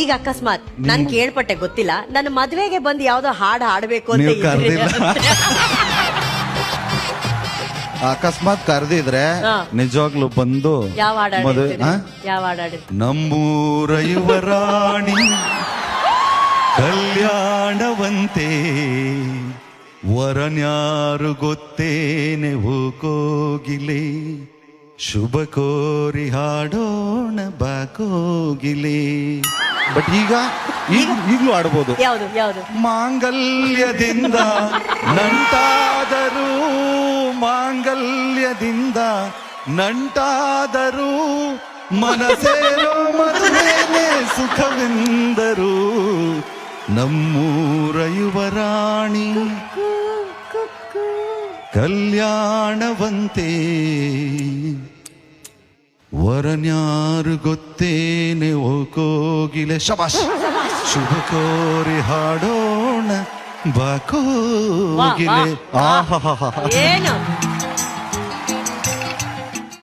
ಈಗ ಅಕಸ್ಮಾತ್ ನಾನ್ ಕೇಳ್ಪಟ್ಟೆ ಗೊತ್ತಿಲ್ಲ, ನನ್ನ ಮದ್ವೆಗೆ ಬಂದು ಯಾವ್ದೋ ಹಾಡು ಹಾಡ್ಬೇಕು ಅಂತ ನೀವು ಇದ್ರಿ. ಅಕಸ್ಮಾತ್ ಕರೆದಿದ್ರೆ ನಿಜವಾಗ್ಲೂ ಬಂದು ಯಾವ ಹಾಡು ಮದುವೆ ಹಾಡಿರ್ತೀರಿ? ಯಾವ ಹಾಡು ಹಾಡಿರ್ತೀರಿ? ನಮ್ಮೂರ ಯುವರಾಣಿ ಕಲ್ಯಾಣವಂತೆ ವರನ್ಯಾರು ಗೊತ್ತೇನೆ ಹೋಗೋಗಿಲೆ ಶುಭ ಕೋರಿ ಹಾಡೋಣ ಬಾಕೋಗಿಲೆ. ಬಟ್ ಈಗಲೂ ಆಡ್ಬೋದು. ಯಾವ್ದು ಯಾವ್ದು? ಮಾಂಗಲ್ಯದಿಂದ ನಂಟಾದರೂ ಮಾಂಗಲ್ಯದಿಂದ ನಂಟಾದರೂ ಮನಸೇರೋ ಮದುವೆನೇ ಸುಖವೆಂದರು ನಮ್ಮೂರ ಯುವರಾಣಿ ಕಲ್ಯಾಣವಂತೆ ವರನ್ಯಾರು ಗೊತ್ತೇನೆ ಹೋಗೋಗಿಲೆ ಶಬಾಷ್ ಶುಭ ಕೋರಿ ಹಾಡೋಣ ಬಾಕೋಗಿಲೆ. ಏನು